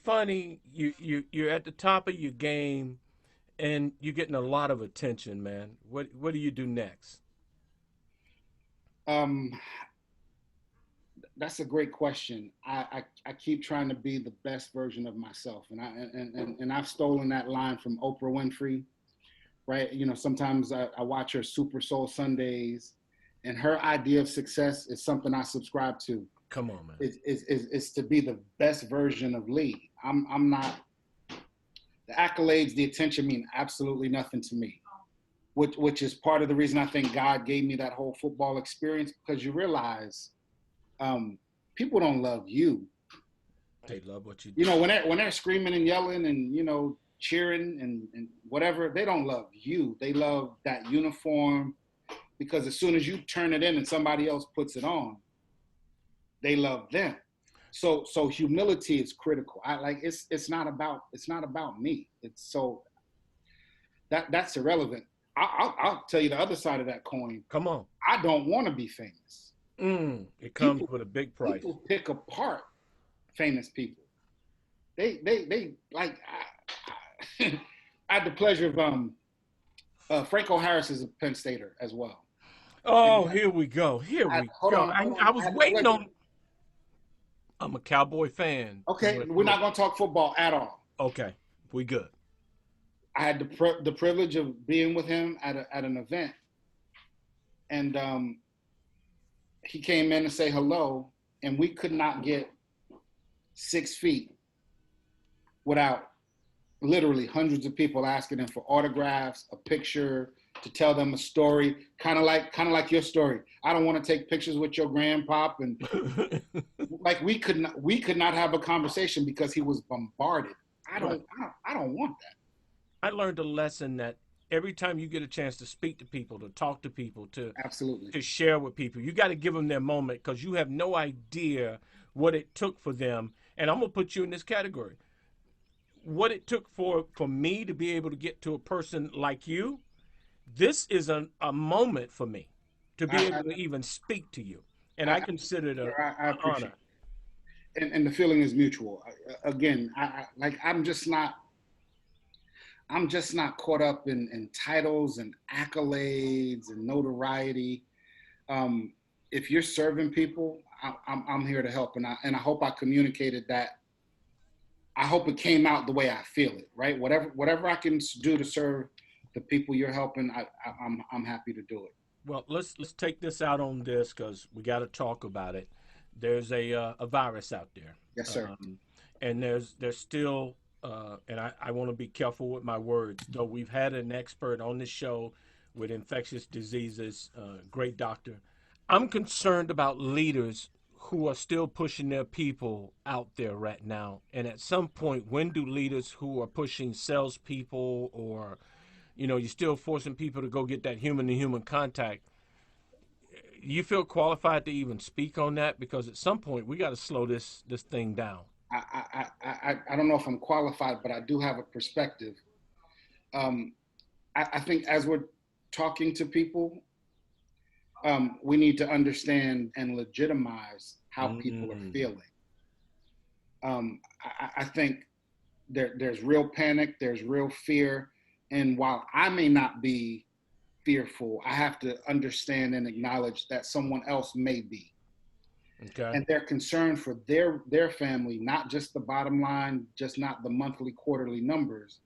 funny. You're at the top of your game, and you're getting a lot of attention, man. What do you do next? That's a great question. I keep trying to be the best version of myself, and I've stolen that line from Oprah Winfrey, right? You know, sometimes I watch her Super Soul Sundays, and her idea of success is something I subscribe to. Come on, man. Is to be the best version of Lee. I'm not. The accolades, the attention mean absolutely nothing to me, which is part of the reason I think God gave me that whole football experience, because you realize people don't love you. They love what you do. You know, when they're screaming and yelling and, you know, cheering and whatever, they don't love you. They love that uniform, because as soon as you turn it in and somebody else puts it on, they love them. So humility is critical. It's not about me. It's so that's irrelevant. I'll tell you the other side of that coin. Come on. I don't want to be famous. It comes with a big price. People pick apart famous people. They like. I had the pleasure of Franco Harris is a Penn Stater as well. Oh, And here we go. Here we hold go. on, hold I on. I was had to waiting correct on. I'm a Cowboy fan. you. Okay, we're not going to talk football at all. Okay, we good. I had the privilege of being with him at an event, and he came in to say hello, and we could not get 6 feet without literally hundreds of people asking him for autographs, a picture, to tell them a story, kind of like your story. I don't want to take pictures with your grandpop, and like we could not have a conversation because he was bombarded. I don't want that. I learned a lesson that every time you get a chance to speak to people, to talk to people, to Absolutely. share with people, you got to give them their moment, because you have no idea what it took for them. And I'm gonna put you in this category. What it took for me to be able to get to a person like you. This is a moment for me to be able to even speak to you, and I consider it I an appreciate honor. it. And the feeling is mutual. Again, I'm just not caught up in titles and accolades and notoriety. If you're serving people, I'm here to help, and I hope I communicated that. I hope it came out the way I feel it, right? Whatever I can do to serve the people you're helping, I'm happy to do it. Well, let's take this out on this, because we got to talk about it. There's a virus out there. Yes, sir. And there's still, and I want to be careful with my words, though we've had an expert on this show with infectious diseases, great doctor. I'm concerned about leaders who are still pushing their people out there right now. And at some point, when do leaders who are pushing salespeople, or, you're still forcing people to go get that human to human contact, you feel qualified to even speak on that? Because at some point, we got to slow this thing down. I don't know if I'm qualified, but I do have a perspective. I think as we're talking to people, we need to understand and legitimize how people are feeling. I think there's real panic, there's real fear, and while I may not be fearful, I have to understand and acknowledge that someone else may be. Okay. And they're concerned for their family, not just the bottom line, just not the monthly, quarterly numbers,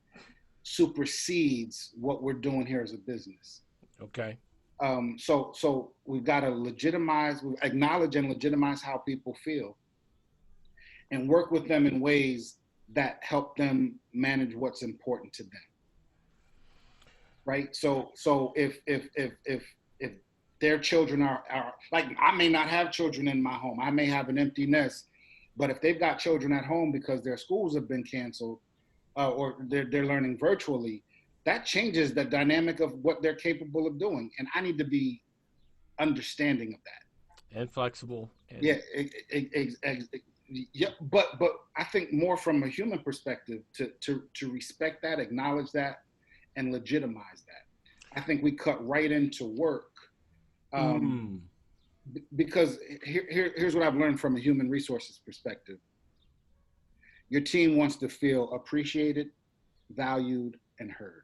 supersedes what we're doing here as a business. Okay. So we've got to acknowledge and legitimize how people feel, and work with them in ways that help them manage what's important to them. Right. So if their children are like, I may not have children in my home, I may have an empty nest, but if they've got children at home because their schools have been canceled, or they're learning virtually, that changes the dynamic of what they're capable of doing. And I need to be understanding of that. And flexible. And Yeah. But I think more from a human perspective, to respect that, acknowledge that, and legitimize that. I think we cut right into work. Because here's what I've learned from a human resources perspective. Your team wants to feel appreciated, valued, and heard.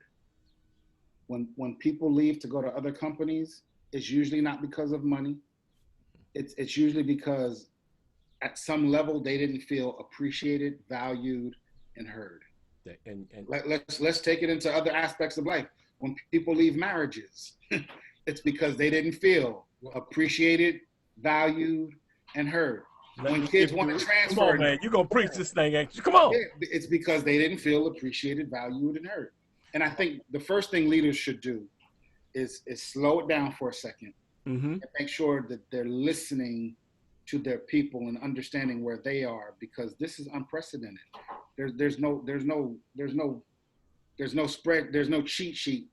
When people leave to go to other companies, it's usually not because of money. It's usually because at some level they didn't feel appreciated, valued, and heard. And Let's take it into other aspects of life. When people leave marriages, it's because they didn't feel appreciated, valued, and heard. When kids want to transfer, come on, man, you're gonna preach this thing, ain't you? Come on. It's because they didn't feel appreciated, valued, and heard. And I think the first thing leaders should do is slow it down for a second, and make sure that they're listening to their people and understanding where they are, because this is unprecedented. There's no spread, there's no cheat sheet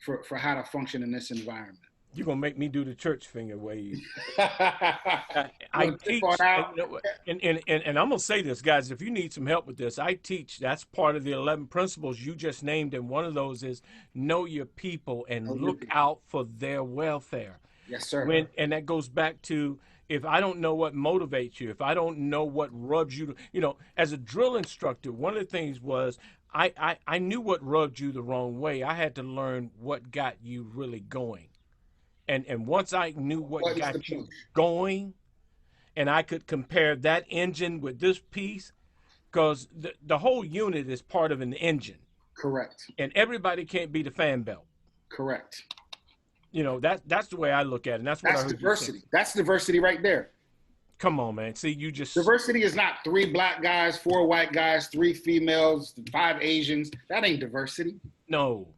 for how to function in this environment. You're gonna make me do the church finger wave. I teach, and I'm gonna say this, guys. If you need some help with this, I teach. That's part of the 11 principles you just named, and one of those is know your people and look out for their welfare. Yes, sir. And that goes back to, if I don't know what motivates you, if I don't know what rubs you, as a drill instructor, one of the things was I knew what rubbed you the wrong way. I had to learn what got you really going. And once I knew what What is the got you push? going, and I could compare that engine with this piece, because the whole unit is part of an engine, Correct. and everybody can't be the fan belt. Correct. That's the way I look at it. And that's what I That's heard you say. diversity. That's diversity right there. Come on, man. See, you just Diversity is not 3 black guys, 4 white guys, 3 females, 5 Asians. That ain't diversity. no.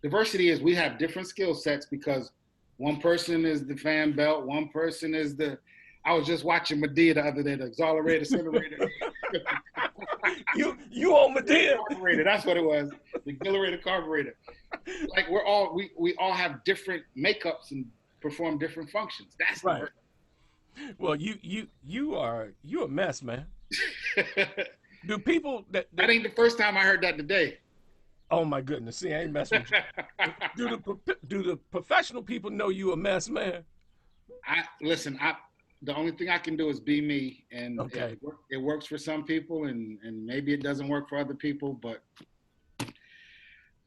Diversity is we have different skill sets because one person is the fan belt, one person is the. I was just watching Medea the other day, the accelerator, accelerator. You on Medea. Carburetor, that's what it was. The exhilarator carburetor. Like we all have different makeups and perform different functions. That's Right. Well, you're a mess, man. Do people that That ain't the first time I heard that today. oh my goodness, see, I ain't messing with you. Do the professional people know you a mess, man? Listen. The only thing I can do is be me, and Okay. it works for some people, and maybe it doesn't work for other people. But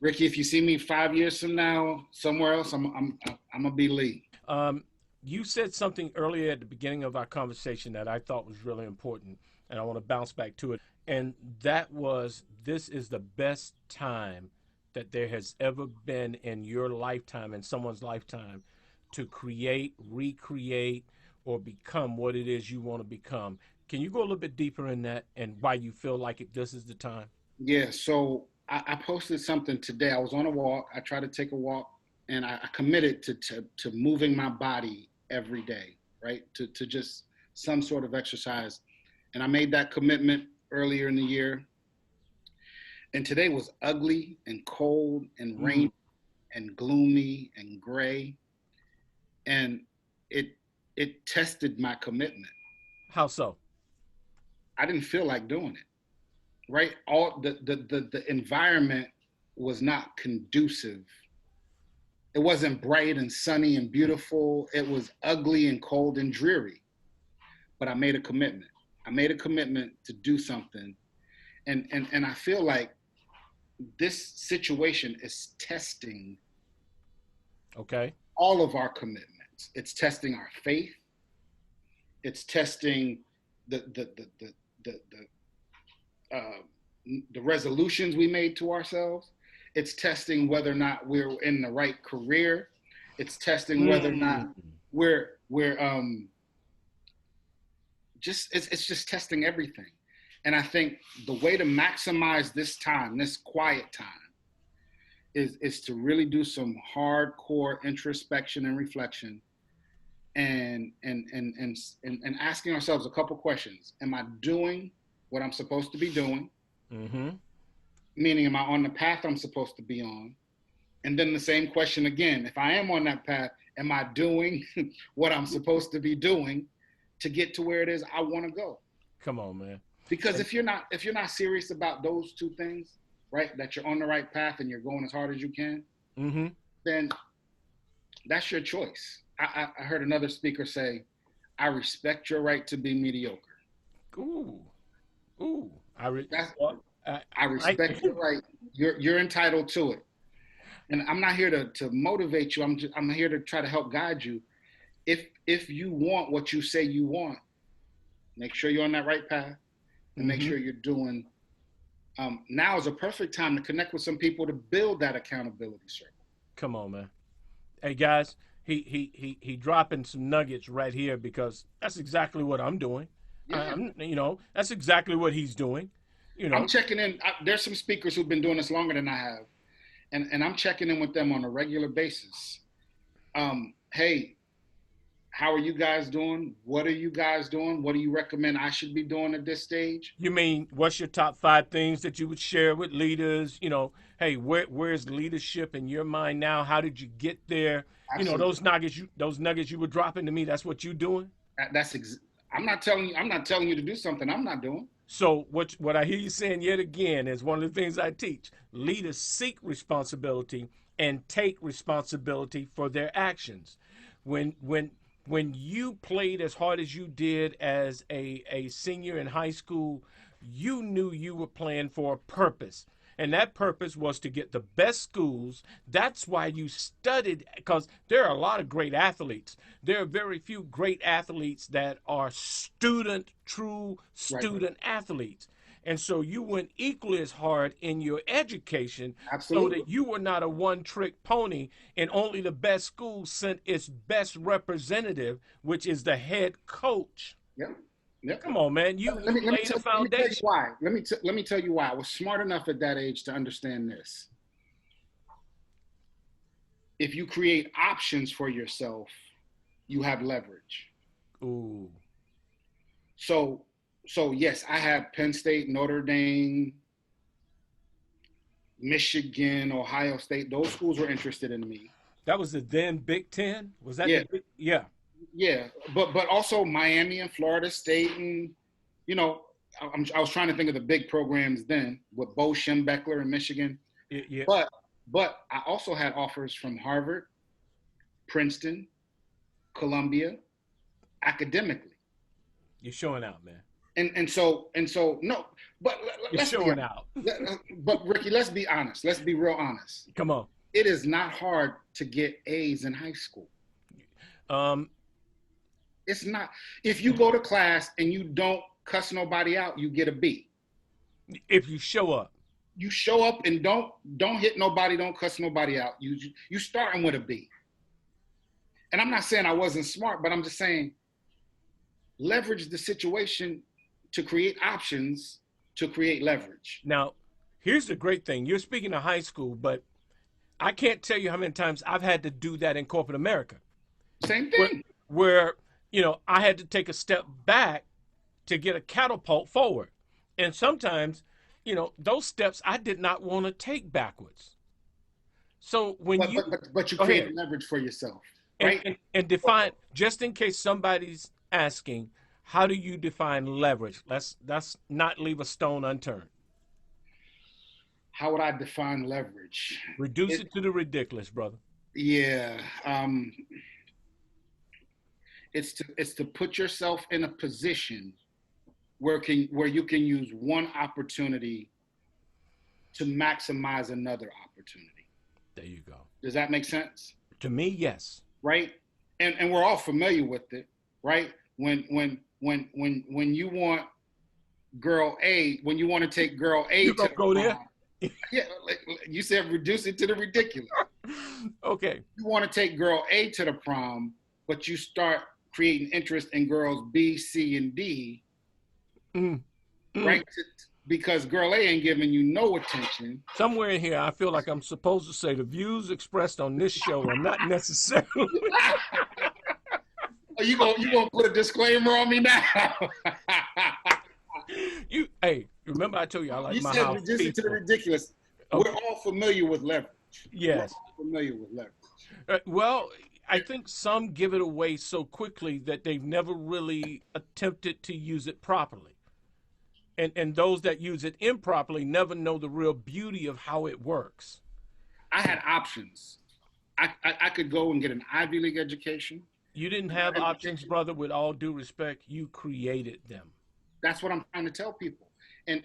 Ricky, if you see me 5 years from now somewhere else, I'm gonna be Lee. You said something earlier at the beginning of our conversation that I thought was really important, and I want to bounce back to it. And that was, this is the best time that there has ever been in your lifetime, in someone's lifetime, to create, recreate, or become what it is you want to become. Can you go a little bit deeper in that and why you feel like this is the time? Yeah. So I posted something today. I was on a walk. I tried to take a walk, and I committed to moving my body every day, right? To just some sort of exercise. And I made that commitment earlier in the year. And today was ugly and cold and rainy and gloomy and gray. And it tested my commitment. How so? I didn't feel like doing it. Right? All the environment was not conducive. It wasn't bright and sunny and beautiful. It was ugly and cold and dreary. But I made a commitment. I made a commitment to do something. And I feel like this situation is testing Okay. all of our commitments. It's testing our faith. It's testing the resolutions we made to ourselves. It's testing whether or not we're in the right career. It's testing whether or not we're it's just testing everything. And I think the way to maximize this time, this quiet time, is to really do some hardcore introspection and reflection, and asking ourselves a couple questions. Am I doing what I'm supposed to be doing? Mm-hmm. Meaning, am I on the path I'm supposed to be on? And then the same question again, if I am on that path, am I doing what I'm supposed to be doing to get to where it is I want to go? Come on, man. Because if you're not serious about those two things, right, that you're on the right path and you're going as hard as you can, then that's your choice. I heard another speaker say, I respect your right to be mediocre. Ooh. I respect your right. You're entitled to it. And I'm not here to motivate you. I'm here to try to help guide you. If you want what you say you want, make sure you're on that right path, and make sure you're doing. Now is a perfect time to connect with some people to build that accountability circle. Come on, man. Hey guys, he dropping some nuggets right here, because that's exactly what I'm doing. Yeah. That's exactly what he's doing. I'm checking in. There's some speakers who've been doing this longer than I have, and I'm checking in with them on a regular basis. Hey, how are you guys doing? What are you guys doing? What do you recommend I should be doing at this stage? You mean, what's your top 5 things that you would share with leaders? Hey, where's leadership in your mind now? How did you get there? Absolutely. Those nuggets you were dropping to me. That's what you're doing. I'm not telling you to do something I'm not doing. So what I hear you saying yet again is one of the things I teach: leaders seek responsibility and take responsibility for their actions. When when you played as hard as you did as a senior in high school, you knew you were playing for a purpose. And that purpose was to get the best schools. That's why you studied, because there are a lot of great athletes. There are very few great athletes that are true Right. student athletes. And so you went equally as hard in your education so Absolutely. that you were not a one trick pony and only the best school sent its best representative, which is the head coach. Yep. Yep. Come on, man. You laid a Let me tell you foundation. why. Let me tell you why. I was smart enough at that age to understand this. If you create options for yourself, you have leverage. Ooh. So yes, I had Penn State, Notre Dame, Michigan, Ohio State. Those schools were interested in me. That was the then Big Ten? Was that Yeah. the big? Yeah. Yeah, but also Miami and Florida State, and you know, I was trying to think of the big programs then with Bo Schembechler in Michigan. Yeah. But I also had offers from Harvard, Princeton, Columbia, academically. You're showing out, man. And so no, but You're let's showing be, out. but Ricky, let's be honest. Let's be real honest. Come on. It is not hard to get A's in high school. It's not. If you go to class and you don't cuss nobody out, you get a B. If you show up. You show up and don't hit nobody, don't cuss nobody out. You starting with a B. And I'm not saying I wasn't smart, but I'm just saying leverage the situation to create options to create leverage. Now, here's the great thing. You're speaking of high school, but I can't tell you how many times I've had to do that in corporate America. Same thing. Where I had to take a step back to get a catapult forward. And sometimes, those steps I did not want to take backwards. So when but you create leverage for yourself, right? And define, just in case somebody's asking, how do you define leverage? Let's not leave a stone unturned. How would I define leverage? Reduce it to the ridiculous, brother. Yeah. It's to put yourself in a position where you can use one opportunity to maximize another opportunity. There you go. Does that make sense? To me, yes. Right? And we're all familiar with it, right? When you want girl A, when you want to take girl A You to go there? Yeah, you said reduce it to the ridiculous. Okay. You want to take girl A to the prom, but you start creating interest in girls B, C, and D, right? Because girl A ain't giving you no attention. Somewhere in here, I feel like I'm supposed to say the views expressed on this show are not necessarily. Are you gonna put a disclaimer on me now? Hey, remember I told you I like my house. You said reduce it to the ridiculous. Okay. We're all familiar with leverage. Yes. We're all familiar with leverage. Well, I think some give it away so quickly that they've never really attempted to use it properly. And those that use it improperly never know the real beauty of how it works. I had options. I could go and get an Ivy League education. You didn't have options, brother, with all due respect. You created them. That's what I'm trying to tell people. And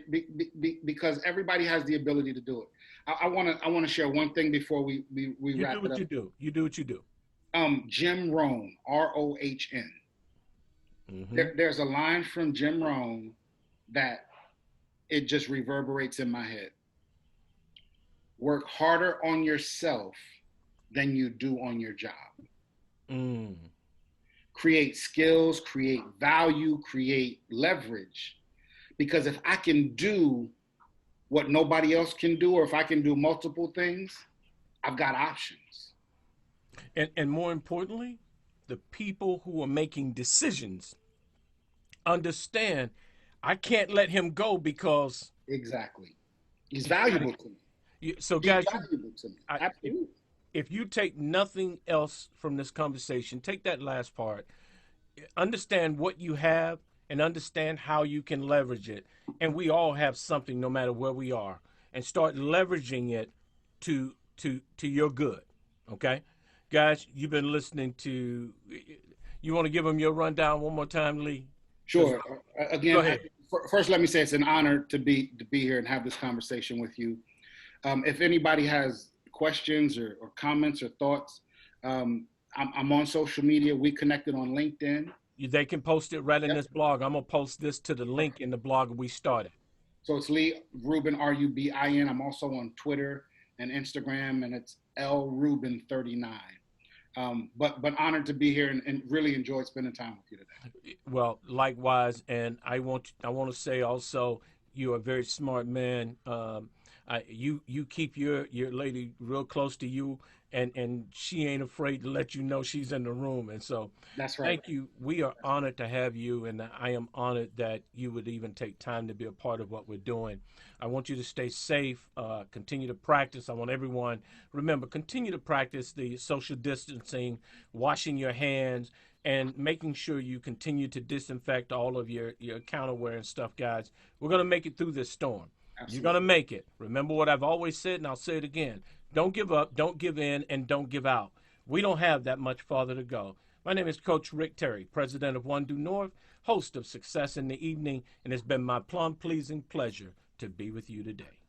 because everybody has the ability to do it. I want to share one thing before we wrap it up. You do what you do. Jim Rohn, R-O-H-N. Mm-hmm. There's a line from Jim Rohn that it just reverberates in my head. Work harder on yourself than you do on your job. Create skills, create value, create leverage. Because if I can do what nobody else can do, or if I can do multiple things, I've got options. And more importantly, the people who are making decisions understand I can't let him go because exactly he's valuable to me. So guys, valuable to me. Absolutely. If you take nothing else from this conversation, take that last part. Understand what you have and understand how you can leverage it. And we all have something, no matter where we are, and start leveraging it to your good. Okay, guys, you've been listening to. You want to give them your rundown one more time, Lee? Sure. Go Again, ahead. first, let me say it's an honor to be here and have this conversation with you. If anybody has questions or comments or thoughts, I'm on social media. We connected on LinkedIn. They can post it right in Yep. this blog. I'm gonna post this to the link in the blog we started. So it's Lee Rubin, Rubin. I'm also on Twitter and Instagram, and it's LRubin39. But honored to be here and really enjoyed spending time with you today. Well, likewise, and I want to say also, you're a very smart man. You keep your lady real close to you, and she ain't afraid to let you know she's in the room. And so, That's right. thank you. We are honored to have you, and I am honored that you would even take time to be a part of what we're doing. I want you to stay safe, continue to practice. I want everyone, remember, continue to practice the social distancing, washing your hands, and making sure you continue to disinfect all of your counterwear and stuff, guys. We're going to make it through this storm. Absolutely. You're going to make it. Remember what I've always said, and I'll say it again. Don't give up, don't give in, and don't give out. We don't have that much farther to go. My name is Coach Rick Terry, president of One Due North, host of Success in the Evening, and it's been my plum-pleasing pleasure to be with you today.